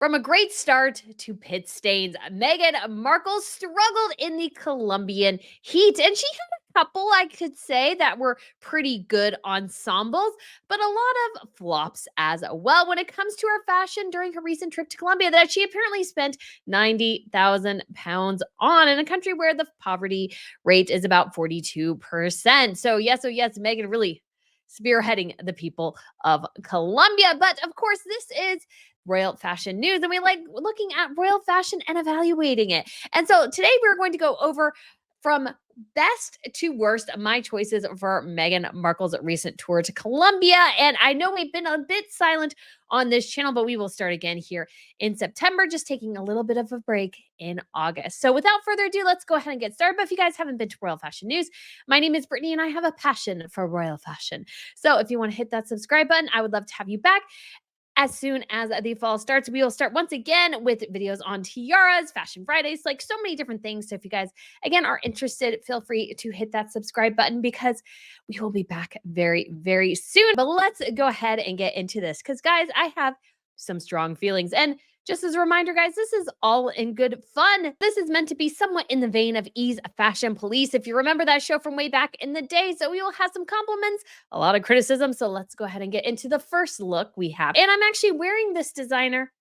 From a great start to pit stains, Meghan Markle struggled in the Colombian heat, and she had a couple, I could say, that were pretty good ensembles, but a lot of flops as well when it comes to her fashion during her recent trip to Colombia that she apparently spent 90,000 pounds on in a country where the poverty rate is about 42%. So yes, Meghan really spearheading the people of Colombia. But of course, this is royal fashion news, and we like looking at royal fashion and evaluating it. And so today we're going to go over from best to worst my choices for Meghan Markle's recent tour to Colombia. And I know we've been a bit silent on this channel, but we will start again here in September, just taking a little bit of a break in August. So without further ado, let's go ahead and get started. But if you guys haven't been to Royal Fashion News, my name is Brittany and I have a passion for royal fashion. So if you want to hit that subscribe button, I would love to have you back. As soon as the fall starts, we will start once again with videos on tiaras, Fashion Fridays, like so many different things. So if you guys, again, are interested, feel free to hit that subscribe button because we will be back very, very soon. But let's go ahead and get into this because, guys, I have some strong feelings. And just as a reminder, guys, this is all in good fun. This is meant to be somewhat in the vein of E's Fashion Police, if you remember that show from way back in the day. So we will have some compliments, a lot of criticism. So let's go ahead and get into the first look we have. And I'm actually wearing this designer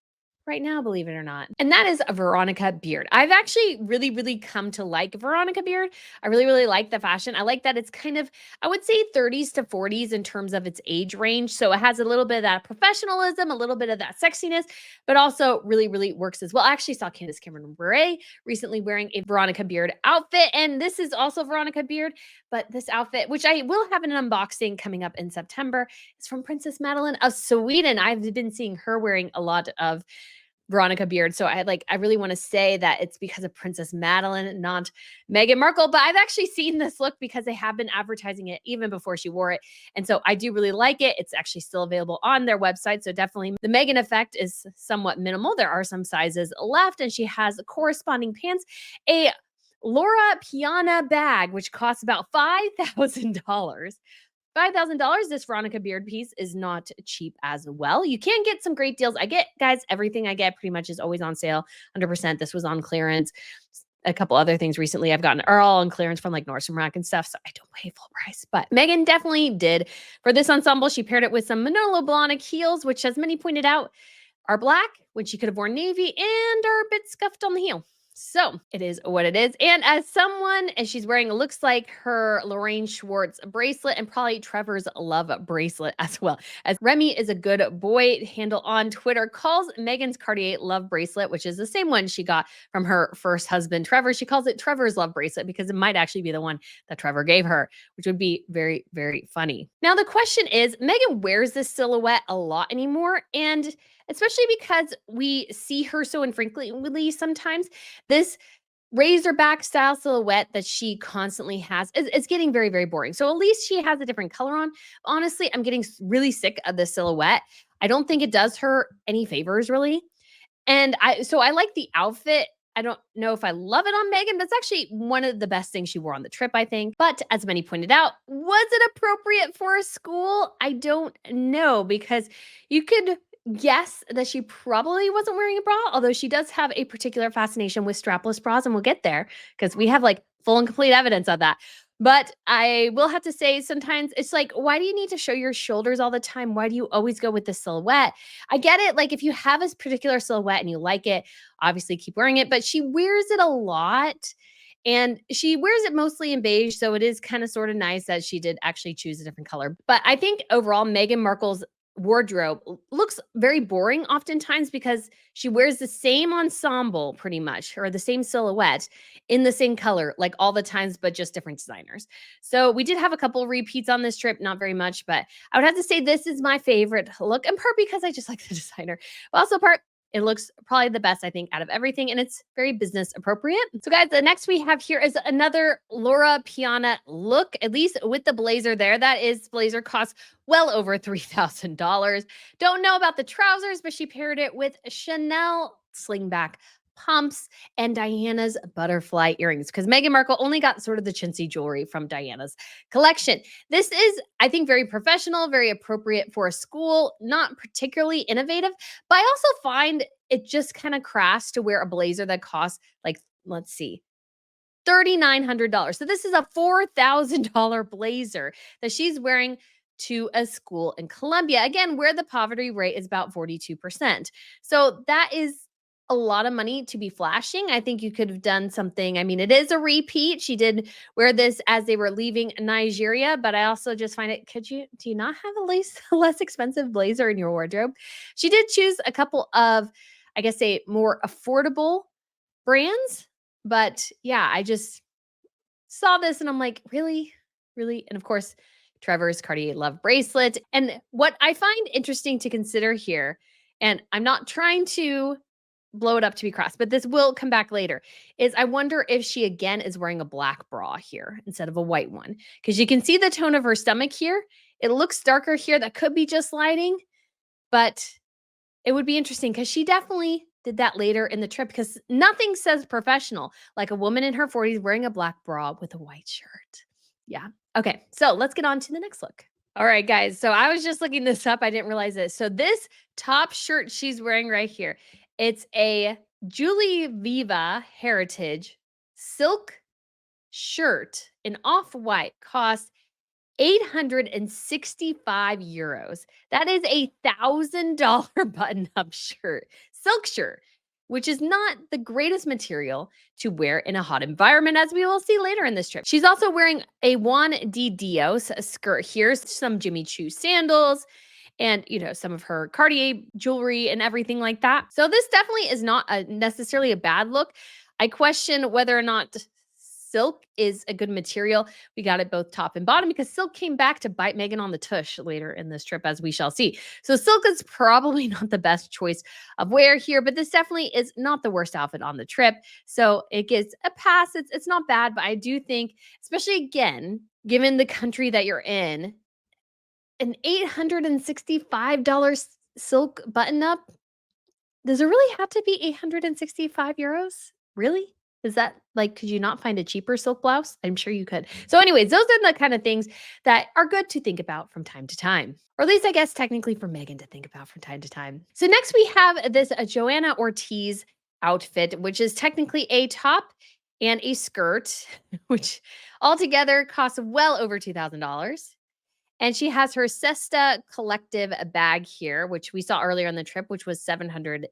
right now, believe it or not. And that is a Veronica Beard. I've actually really come to like Veronica Beard. I really like the fashion. I like that it's kind of, I would say 30s to 40s in terms of its age range. So it has a little bit of that professionalism, a little bit of that sexiness, but also really works as well. I actually saw Candace Cameron Bure recently wearing a Veronica Beard outfit. And this is also Veronica Beard, but this outfit, which I will have an unboxing coming up in September, is from Princess Madeline of Sweden. I've been seeing her wearing a lot of Veronica Beard. So I really want to say that it's because of Princess Madeline, not Meghan Markle. But I've actually seen this look because they have been advertising it even before she wore it. And so I do really like it. It's actually still available on their website. So definitely the Meghan effect is somewhat minimal. There are some sizes left, and she has corresponding pants, a Laura Piana bag, which costs about $5,000. $5,000. This Veronica Beard piece is not cheap as well. You can get some great deals. I get, guys, everything I get pretty much is always on sale, 100%. This was on clearance. A couple other things recently I've gotten are all on clearance from like Nordstrom Rack and stuff, so I don't pay full price. But Meghan definitely did. For this ensemble, she paired it with some Manolo Blahnik heels, which, as many pointed out, are black when she could have worn navy and are a bit scuffed on the heel. So it is what it is. And as she's wearing, looks like her Lorraine Schwartz bracelet and probably Trevor's love bracelet as well. As Remy is a good boy handle on Twitter calls Meghan's Cartier love bracelet, which is the same one she got from her first husband, Trevor. She calls it Trevor's love bracelet because it might actually be the one that Trevor gave her, which would be very funny. Now, the question is, Meghan wears this silhouette a lot anymore, and especially because we see her so infrequently sometimes, this razorback style silhouette that she constantly has is getting very boring. So at least she has a different color on. Honestly, I'm getting really sick of this silhouette. I don't think it does her any favors, really. And I like the outfit. I don't know if I love it on Meghan. That's actually one of the best things she wore on the trip, I think. But as many pointed out, was it appropriate for a school? I don't know, because you could guess that she probably wasn't wearing a bra, although she does have a particular fascination with strapless bras, and we'll get there because we have like full and complete evidence of that. But I will have to say, sometimes it's like, why do you need to show your shoulders all the time? Why do you always go with the silhouette? I get it. Like, if you have a particular silhouette and you like it, obviously keep wearing it, but she wears it a lot. And she wears it mostly in beige. So it is kind of sort of nice that she did actually choose a different color. But I think overall, Meghan Markle's wardrobe looks very boring oftentimes because she wears the same ensemble pretty much, or the same silhouette in the same color, like all the times, but just different designers. So we did have a couple repeats on this trip, not very much, but I would have to say this is my favorite look, in part because I just like the designer, but also part it looks probably the best, I think, out of everything, and it's very business appropriate. So guys, the next we have here is another Laura Piana look, at least with the blazer there. That blazer costs well over $3,000. Don't know about the trousers, but she paired it with Chanel slingback pumps and Diana's butterfly earrings because Meghan Markle only got sort of the chintzy jewelry from Diana's collection. This is, I think, very professional, very appropriate for a school, not particularly innovative, but I also find it just kind of crass to wear a blazer that costs like, let's see, $3,900. So this is a $4,000 blazer that she's wearing to a school in Colombia, again, where the poverty rate is about 42%. So that is a lot of money to be flashing. I think you could have done something. I mean, it is a repeat. She did wear this as they were leaving Nigeria, but I also just find it, do you not have a less expensive blazer in your wardrobe? She did choose a couple of, I guess, a more affordable brands. But yeah, I just saw this and I'm like, really? Really? And of course, Trevor's Cartier Love bracelet. And what I find interesting to consider here, and I'm not trying to blow it up to be crass, but this will come back later, is I wonder if she again is wearing a black bra here instead of a white one. Because you can see the tone of her stomach here. It looks darker here. That could be just lighting, but it would be interesting because she definitely did that later in the trip because nothing says professional like a woman in her 40s wearing a black bra with a white shirt. Yeah. Okay. So let's get on to the next look. All right, guys. So I was just looking this up. I didn't realize this. So this top shirt she's wearing right here, it's a Julie Viva Heritage silk shirt in off-white, costs €865. That is a $1,000 button-up shirt, silk shirt, which is not the greatest material to wear in a hot environment, as we will see later in this trip. She's also wearing a Juan de Dios skirt here, some Jimmy Choo sandals, and some of her Cartier jewelry and everything like that. So this definitely is not necessarily a bad look. I question whether or not silk is a good material. We got it both top and bottom because silk came back to bite Meghan on the tush later in this trip, as we shall see. So silk is probably not the best choice of wear here, but this definitely is not the worst outfit on the trip. So it gets a pass. It's not bad, but I do think, especially again, given the country that you're in, an $865 silk button up, does it really have to be €865? Really? Is that like, could you not find a cheaper silk blouse? I'm sure you could. So, anyways, those are the kind of things that are good to think about from time to time, or at least I guess technically for Meghan to think about from time to time. So, next we have this Joanna Ortiz outfit, which is technically a top and a skirt, which altogether costs well over $2,000. And she has her Cesta Collective bag here, which we saw earlier on the trip, which was $700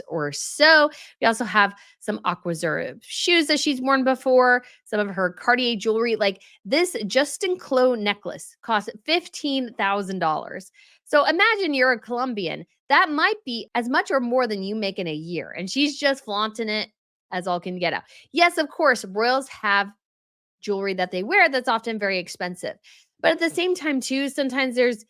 or so. We also have some Aquazura shoes that she's worn before, some of her Cartier jewelry. Like this Justin Clo necklace costs $15,000. So imagine you're a Colombian. That might be as much or more than you make in a year. And she's just flaunting it as all can get out. Yes, of course, royals have jewelry that they wear that's often very expensive. But at the same time, too, sometimes there's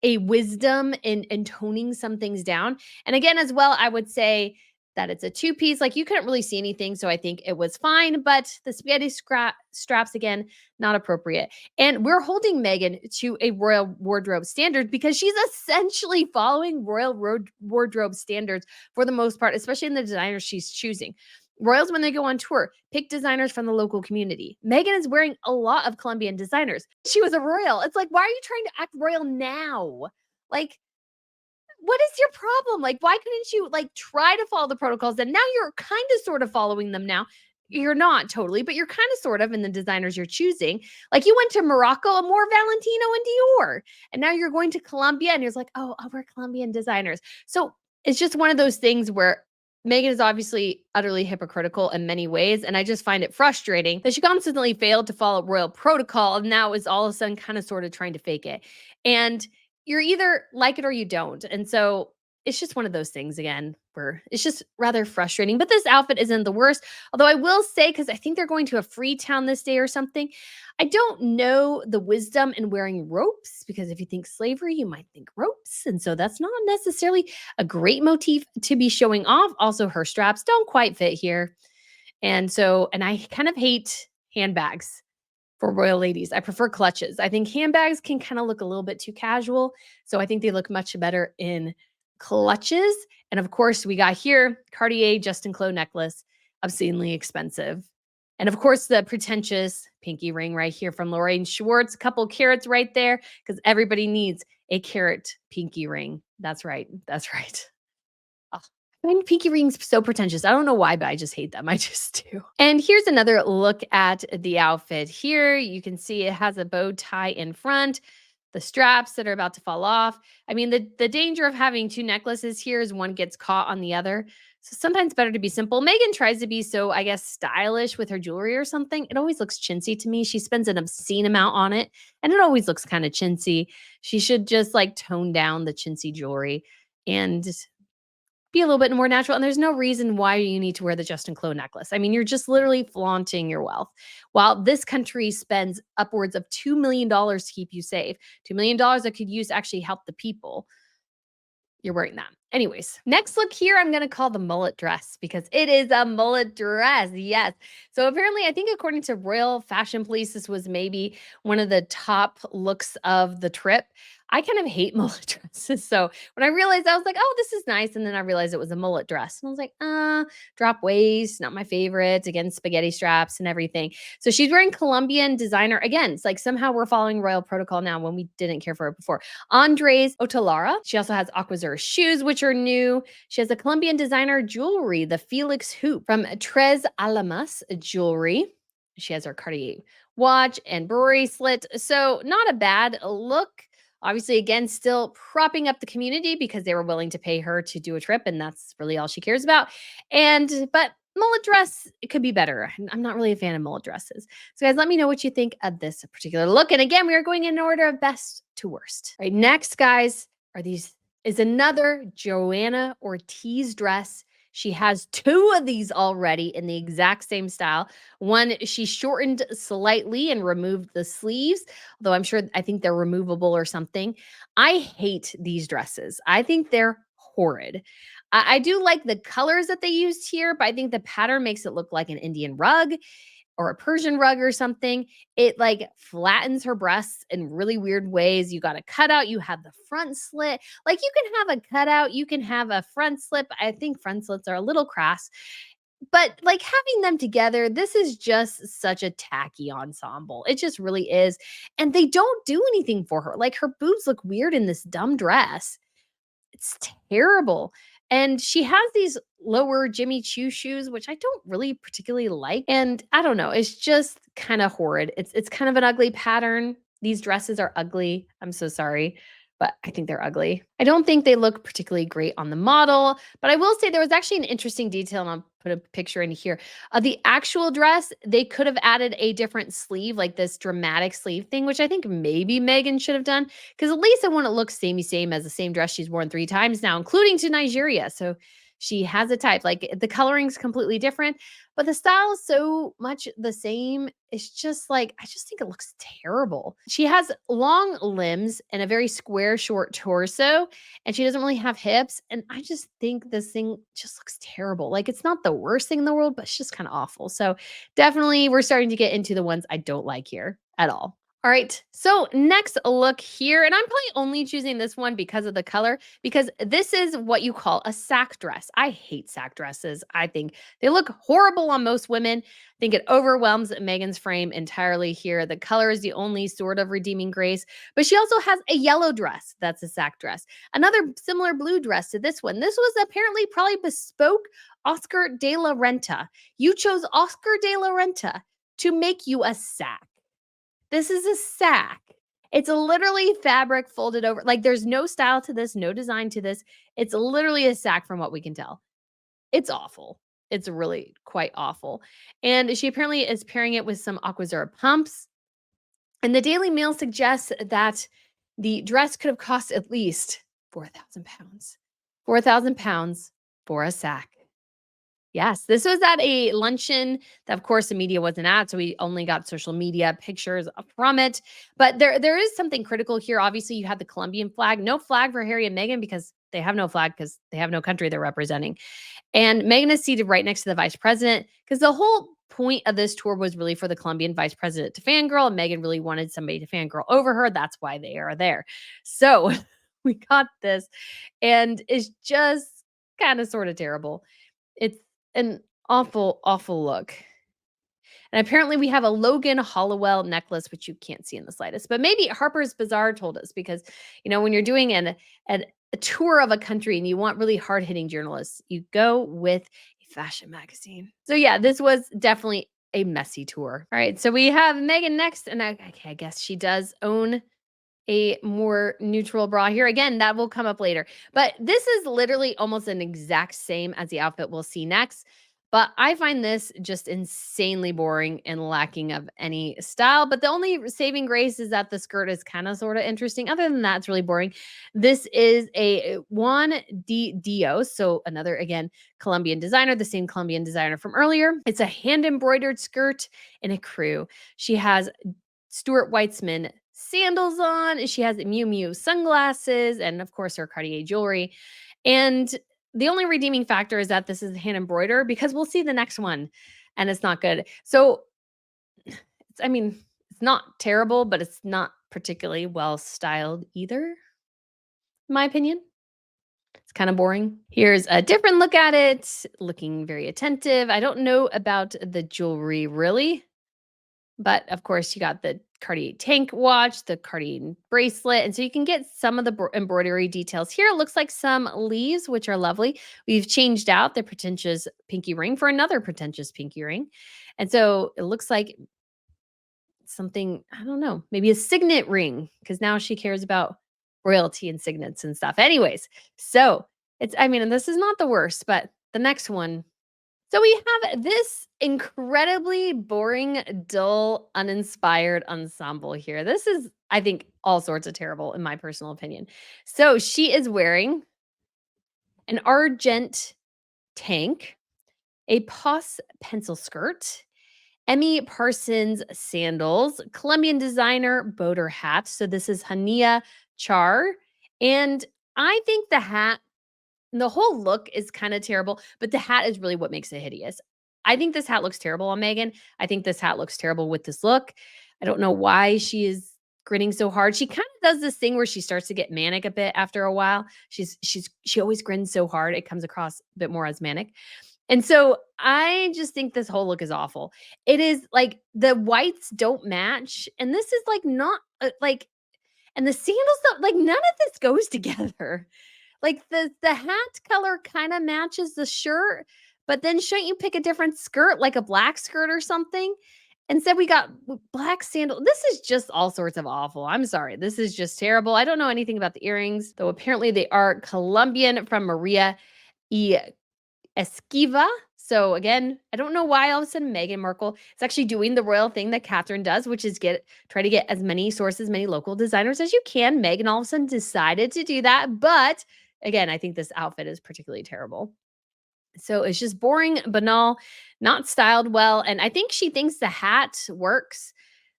a wisdom in toning some things down. And again, as well, I would say that it's a two-piece. Like you couldn't really see anything, so I think it was fine. But the spaghetti straps, again, not appropriate. And we're holding Meghan to a royal wardrobe standard because she's essentially following royal wardrobe standards for the most part, especially in the designers she's choosing. Royals, when they go on tour, pick designers from the local community. Meghan is wearing a lot of Colombian designers. She was a royal. It's like, why are you trying to act royal now? Like, what is your problem? Like, why couldn't you try to follow the protocols? And now you're kind of sort of following them now. You're not totally, but you're kind of sort of in the designers you're choosing. Like you went to Morocco and wore Valentino and Dior. And now you're going to Colombia and you're like, oh, I'll wear Colombian designers. So it's just one of those things where Meghan is obviously utterly hypocritical in many ways, and I just find it frustrating that she constantly failed to follow royal protocol and now is all of a sudden kind of sort of trying to fake it. And you're either like it or you don't. And so it's just one of those things again where it's just rather frustrating. But this outfit isn't the worst. Although I will say, because I think they're going to a free town this day or something, I don't know the wisdom in wearing ropes, because if you think slavery, you might think ropes. And so that's not necessarily a great motif to be showing off. Also, her straps don't quite fit here. And I kind of hate handbags for royal ladies. I prefer clutches. I think handbags can kind of look a little bit too casual. So I think they look much better in clutches. And of course, we got here Cartier Justin Clow necklace, obscenely expensive. And of course, the pretentious pinky ring right here from Lorraine Schwartz, a couple carats right there, because everybody needs a carat pinky ring. That's right. That's right. Ugh, I find pinky rings so pretentious. I don't know why, but I just hate them. I just do. And here's another look at the outfit here. You can see it has a bow tie in front, the straps that are about to fall off. I mean, the danger of having two necklaces here is one gets caught on the other. So sometimes better to be simple. Megan tries to be so, I guess, stylish with her jewelry or something. It always looks chintzy to me. She spends an obscene amount on it, and it always looks kind of chintzy. She should just like tone down the chintzy jewelry and be a little bit more natural. And there's no reason why you need to wear the Justin Clow necklace. I mean, you're just literally flaunting your wealth. While this country spends upwards of $2 million to keep you safe, $2 million that could use to actually help the people, you're wearing that. Anyways, next look here, I'm going to call the mullet dress because it is a mullet dress. Yes. So apparently, I think according to Royal Fashion Police, this was maybe one of the top looks of the trip. I kind of hate mullet dresses. So when I realized, I was like, oh, this is nice. And then I realized it was a mullet dress. And I was like, drop waist, not my favorite. Again, spaghetti straps and everything. So she's wearing Colombian designer. Again, it's like somehow we're following royal protocol now when we didn't care for it before. Andres Otalara. She also has Aquazura shoes, which are new. She has a Colombian designer jewelry, the Felix hoop from Tres Alamas Jewelry. She has her Cartier watch and bracelet. So not a bad look. Obviously, again, still propping up the community because they were willing to pay her to do a trip, and that's really all she cares about. But mullet dress, it could be better. I'm not really a fan of mullet dresses. So, guys, let me know what you think of this particular look. And again, we are going in order of best to worst. All right, next, guys, is another Joanna Ortiz dress. She has two of these already in the exact same style. One, she shortened slightly and removed the sleeves, although I think they're removable or something. I hate these dresses. I think they're horrid. I do like the colors that they used here, but I think the pattern makes it look like an Indian rug or a Persian rug or something. It like flattens her breasts in really weird ways. You got a cutout, you have the front slit. Like you can have a cutout, you can have a front slip. I think front slits are a little crass, but like having them together, this is just such a tacky ensemble. It just really is. And they don't do anything for her. Like her boobs look weird in this dumb dress. It's terrible. And she has these lower Jimmy Choo shoes, which I don't really particularly like. And I don't know, it's just kind of horrid. It's kind of an ugly pattern. These dresses are ugly. I'm so sorry, but I think they're ugly. I don't think they look particularly great on the model, but I will say there was actually an interesting detail, and I'll put a picture in here. The actual dress, they could have added a different sleeve, like this dramatic sleeve thing, which I think maybe Megan should have done, because at least I want it look samey same as the same dress she's worn 3 times now, including to Nigeria. So she has a type. Like the coloring's completely different, but the style is so much the same. It's just like, I just think it looks terrible. She has long limbs and a very square, short torso, and she doesn't really have hips. And I just think this thing just looks terrible. Like it's not the worst thing in the world, but it's just kind of awful. So definitely we're starting to get into the ones I don't like here at all. All right, so next look here, and I'm probably only choosing this one because of the color, because this is what you call a sack dress. I hate sack dresses. I think they look horrible on most women. I think it overwhelms Megan's frame entirely here. The color is the only sort of redeeming grace, but she also has a yellow dress. That's a sack dress. Another similar blue dress to this one. This was apparently probably bespoke Oscar de la Renta. You chose Oscar de la Renta to make you a sack. This is a sack. It's literally fabric folded over. Like there's no style to this, no design to this. It's literally a sack from what we can tell. It's awful. It's really quite awful. And she apparently is pairing it with some Aquazura pumps. And the Daily Mail suggests that the dress could have cost at least 4,000 pounds. 4,000 pounds for a sack. Yes, this was at a luncheon that, of course, the media wasn't at, so we only got social media pictures from it. But there is something critical here. Obviously, you have the Colombian flag. No flag for Harry and Meghan because they have no flag because they have no country they're representing. And Meghan is seated right next to the vice president because the whole point of this tour was really for the Colombian vice president to fangirl, and Meghan really wanted somebody to fangirl over her. That's why they are there. So we got this, and it's just kind of sort of terrible. It's an awful, awful look. And apparently we have a Logan Hollowell necklace, which you can't see in the slightest. But maybe Harper's Bazaar told us because, when you're doing an a tour of a country and you want really hard hitting journalists, you go with a fashion magazine. So yeah, this was definitely a messy tour. All right, so we have Megan next, and I guess she does own a more neutral bra here. Again, that will come up later. But this is literally almost an exact same as the outfit we'll see next. But I find this just insanely boring and lacking of any style. But the only saving grace is that the skirt is kind of sort of interesting. Other than that, it's really boring. This is a Juan D. Dios. So another, again, Colombian designer, the same Colombian designer from earlier. It's a hand embroidered skirt in a crew. She has Stuart Weitzman sandals on, and she has Miu Miu sunglasses, and of course her Cartier jewelry. And the only redeeming factor is that this is hand embroidered because we'll see the next one and it's not good. So, it's not terrible, but it's not particularly well styled either, in my opinion. It's kind of boring. Here's a different look at it, looking very attentive. I don't know about the jewelry really. But of course, you got the Cartier tank watch, the Cartier bracelet. And so you can get some of the embroidery details here. It looks like some leaves, which are lovely. We've changed out the pretentious pinky ring for another pretentious pinky ring. And so it looks like something, I don't know, maybe a signet ring, because now she cares about royalty and signets and stuff. Anyways, so and this is not the worst, but the next one, so we have this incredibly boring, dull, uninspired ensemble here. This is, I think, all sorts of terrible in my personal opinion. So she is wearing an argent tank, a Poss pencil skirt, Emmy Parsons sandals, Colombian designer boater hat. So this is Hania Char. And I think the whole look is kinda terrible, but the hat is really what makes it hideous. I think this hat looks terrible on Megan. I think this hat looks terrible with this look. I don't know why she is grinning so hard. She kinda does this thing where she starts to get manic a bit after a while. She always grins so hard, it comes across a bit more as manic. And so I just think this whole look is awful. It is like the whites don't match, and this is like not, and the sandals don't, like, none of this goes together. Like, the hat color kinda matches the shirt, but then shouldn't you pick a different skirt, like a black skirt or something? Instead, we got black sandal. This is just all sorts of awful. I'm sorry. This is just terrible. I don't know anything about the earrings, though apparently they are Colombian from Maria E. Esquiva. So again, I don't know why all of a sudden Meghan Markle is actually doing the royal thing that Catherine does, which is try to get as many sources, many local designers as you can. Meghan all of a sudden decided to do that. But again, I think this outfit is particularly terrible. So it's just boring, banal, not styled well. And I think she thinks the hat works.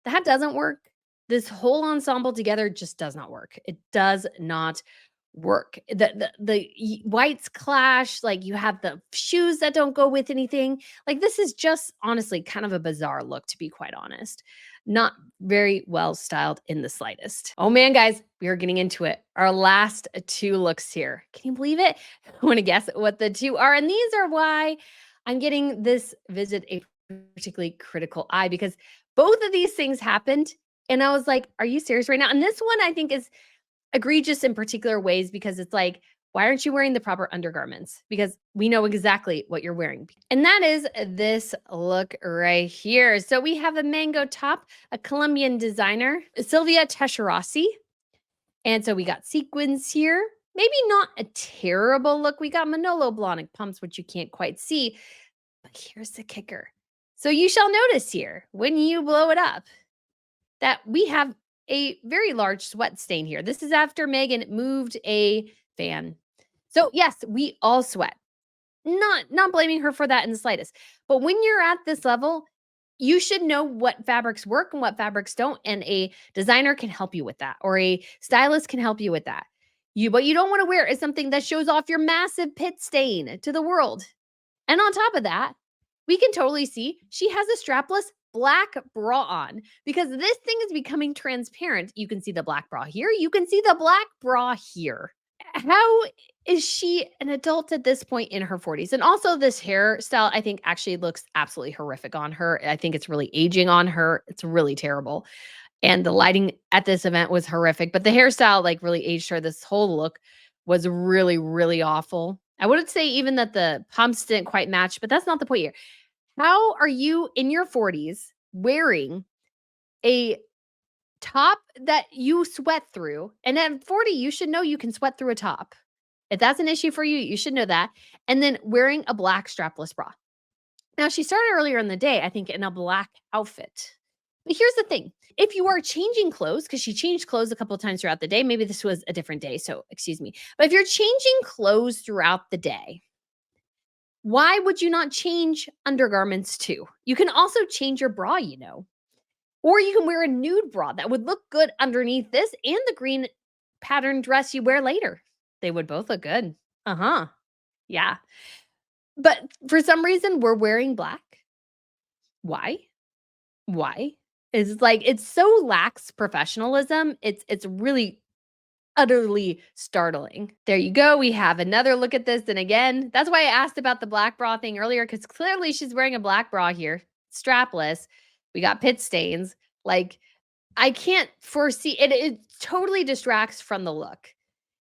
The hat doesn't work. This whole ensemble together just does not work. It does not work. The whites clash, like you have the shoes that don't go with anything. Like this is just honestly kind of a bizarre look, to be quite honest. Not very well styled in the slightest. Oh man, guys, we are getting into it. Our last two looks here. Can you believe it? I want to guess what the two are. And these are why I'm getting this visit a particularly critical eye, because both of these things happened. And I was like, are you serious right now? And this one I think is egregious in particular ways because it's like, why aren't you wearing the proper undergarments? Because we know exactly what you're wearing. And that is this look right here. So we have a mango top, a Colombian designer, Sylvia Tescherossi. And so we got sequins here. Maybe not a terrible look. We got Manolo Blahnik pumps, which you can't quite see. But here's the kicker. So you shall notice here, when you blow it up, that we have a very large sweat stain here. This is after Meghan moved a fan. So yes, we all sweat. Not blaming her for that in the slightest. But when you're at this level, you should know what fabrics work and what fabrics don't, and a designer can help you with that, or a stylist can help you with that. What you don't want to wear is something that shows off your massive pit stain to the world. And on top of that, we can totally see she has a strapless black bra on because this thing is becoming transparent. You can see the black bra here. You can see the black bra here. How is she an adult at this point in her 40s? And also, this hairstyle, I think, actually looks absolutely horrific on her. I think it's really aging on her. It's really terrible. And the lighting at this event was horrific, but the hairstyle like really aged her. This whole look was really, really awful. I wouldn't say even that the pumps didn't quite match, but that's not the point here. How are you in your 40s wearing a top that you sweat through? And at 40, you should know you can sweat through a top. If that's an issue for you, you should know that. And then wearing a black strapless bra. Now, she started earlier in the day, I think, in a black outfit. But here's the thing. If you are changing clothes, because she changed clothes a couple of times throughout the day, maybe this was a different day, so excuse me. But if you're changing clothes throughout the day, why would you not change undergarments too? You can also change your bra, you know. Or you can wear a nude bra that would look good underneath this and the green pattern dress you wear later. They would both look good. Uh-huh. Yeah. But for some reason, we're wearing black. Why? Why? It's like it's so lacks professionalism. It's really utterly startling. There you go. We have another look at this. And again, that's why I asked about the black bra thing earlier, because clearly she's wearing a black bra here, strapless. We got pit stains. Like, I can't foresee it. It totally distracts from the look.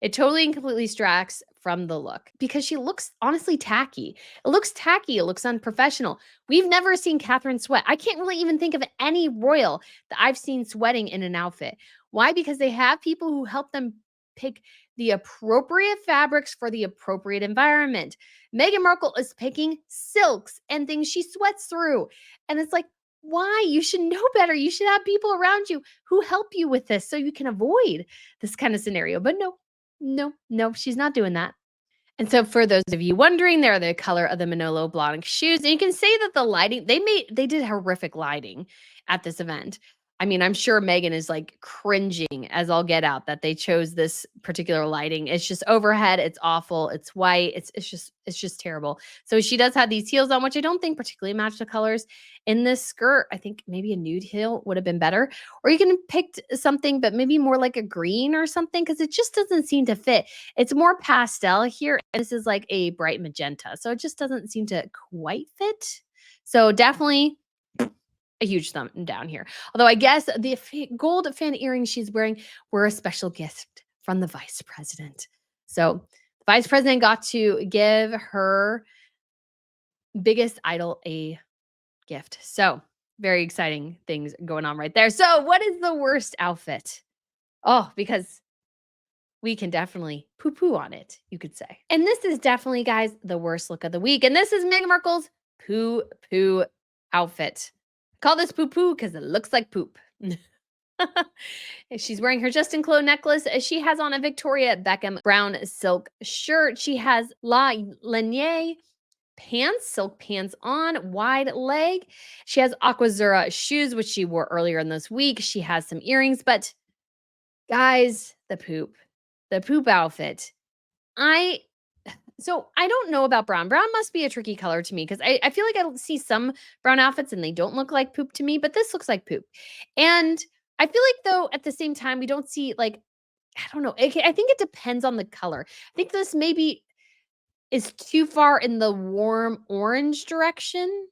It totally and completely distracts from the look because she looks honestly tacky. It looks tacky. It looks unprofessional. We've never seen Catherine sweat. I can't really even think of any royal that I've seen sweating in an outfit. Why? Because they have people who help them pick the appropriate fabrics for the appropriate environment. Meghan Markle is picking silks and things she sweats through. And it's like, why? You should know better. You should have people around you who help you with this so you can avoid this kind of scenario. But no, no, no, she's not doing that. And so for those of you wondering, they're the color of the Manolo Blahnik shoes. And you can say that the lighting, they did horrific lighting at this event. I mean, I'm sure Megan is like cringing as all get out that they chose this particular lighting. It's just overhead, it's awful, it's white, it's just terrible. So she does have these heels on, which I don't think particularly match the colors. In this skirt, I think maybe a nude heel would have been better. Or you can have picked something, but maybe more like a green or something, because it just doesn't seem to fit. It's more pastel here, and this is like a bright magenta. So it just doesn't seem to quite fit. So definitely a huge thumb down here. Although I guess the gold fan earrings she's wearing were a special gift from the vice president. So the vice president got to give her biggest idol a gift. So very exciting things going on right there. So what is the worst outfit? Oh, because we can definitely poo-poo on it, you could say. And this is definitely, guys, the worst look of the week. And this is Meghan Markle's poo-poo outfit. Call this poo-poo because it looks like poop. She's wearing her Justin Clow necklace. She has on a Victoria Beckham brown silk shirt. She has La Lignée pants, silk pants on, wide leg. She has Aquazzura shoes, which she wore earlier in this week. She has some earrings, but guys, the poop outfit. So I don't know about brown. Brown must be a tricky color to me because I feel like I see some brown outfits and they don't look like poop to me, but this looks like poop. And I feel like though at the same time we don't see like I don't know. I think it depends on the color. I think this maybe is too far in the warm orange direction.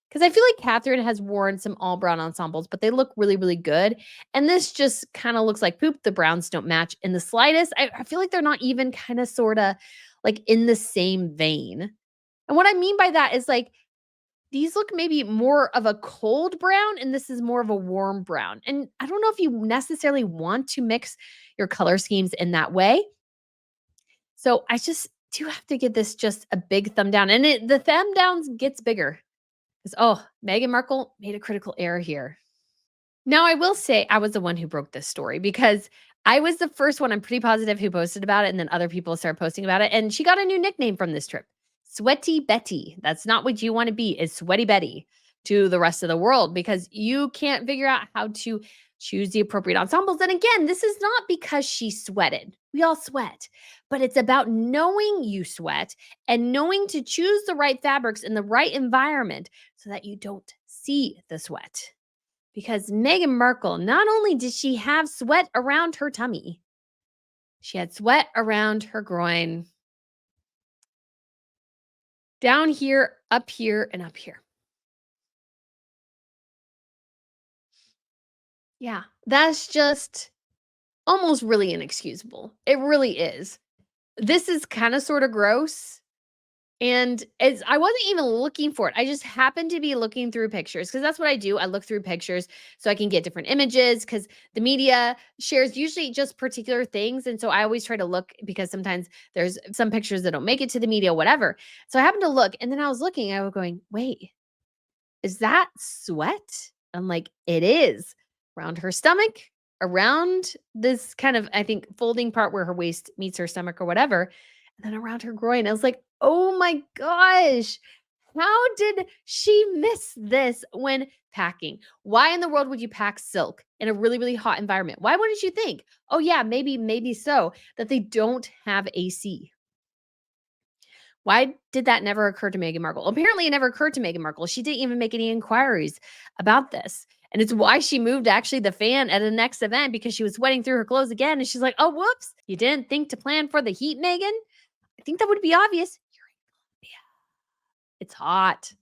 Because I feel like Catherine has worn some all brown ensembles, but they look really, really good. And this just kind of looks like poop. The browns don't match in the slightest. I feel like they're not even kind of sort of like in the same vein. And what I mean by that is like these look maybe more of a cold brown and this is more of a warm brown. And I don't know if you necessarily want to mix your color schemes in that way. So I just do have to give this just a big thumb down. And the thumb downs gets bigger. Oh, Meghan Markle made a critical error here. Now, I will say I was the one who broke this story because I was the first one, I'm pretty positive, who posted about it, and then other people started posting about it. And she got a new nickname from this trip, Sweaty Betty. That's not what you want to be, is Sweaty Betty to the rest of the world because you can't figure out how to choose the appropriate ensembles. And again, this is not because she sweated. We all sweat, but it's about knowing you sweat and knowing to choose the right fabrics in the right environment so that you don't see the sweat because Meghan Markle, not only did she have sweat around her tummy, she had sweat around her groin, down here, and up here. Yeah, that's just almost really inexcusable. It really is. This is kind of sort of gross. And it's I wasn't even looking for it. I just happened to be looking through pictures because that's what I do. I look through pictures so I can get different images because the media shares usually just particular things. And so I always try to look because sometimes there's some pictures that don't make it to the media, whatever. So I happened to look and then I was looking, I was going, wait, is that sweat? I'm like, it is around her stomach, around this kind of, I think, folding part where her waist meets her stomach or whatever, and then around her groin. I was like, oh my gosh, how did she miss this when packing? Why in the world would you pack silk in a really, really hot environment? Why wouldn't you think, oh yeah, maybe so, that they don't have AC? Why did that never occur to Meghan Markle? Apparently, it never occurred to Meghan Markle. She didn't even make any inquiries about this. And it's why she moved actually the fan at the next event because she was sweating through her clothes again. And she's like, oh, whoops. You didn't think to plan for the heat, Meghan? I think that would be obvious. Yeah, it's hot,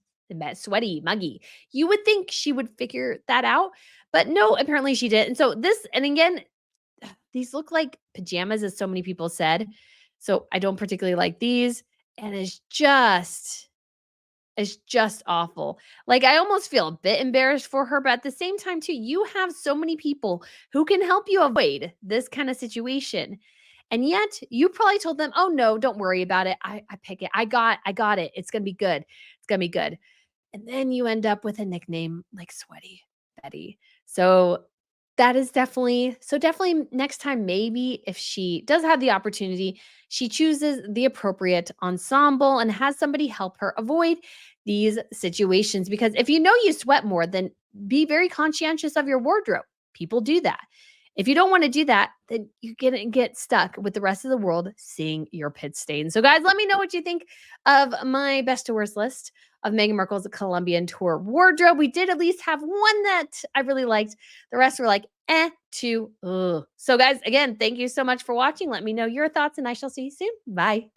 sweaty, muggy. You would think she would figure that out. But no, apparently she did. And so this, and again, these look like pajamas, as so many people said. So I don't particularly like these. And it's just awful. Like, I almost feel a bit embarrassed for her, but at the same time too, you have so many people who can help you avoid this kind of situation. And yet you probably told them, "Oh no, don't worry about it. I pick it. I got it. It's going to be good. It's going to be good." And then you end up with a nickname like Sweaty Betty. So that is definitely next time, maybe if she does have the opportunity, she chooses the appropriate ensemble and has somebody help her avoid these situations. Because if you know you sweat more, then be very conscientious of your wardrobe. People do that. If you don't want to do that, then you get stuck with the rest of the world seeing your pit stain. So, guys, let me know what you think of my best to worst list of Meghan Markle's Colombian tour wardrobe. We did at least have one that I really liked. The rest were like, to ugh. So, guys, again, thank you so much for watching. Let me know your thoughts, and I shall see you soon. Bye.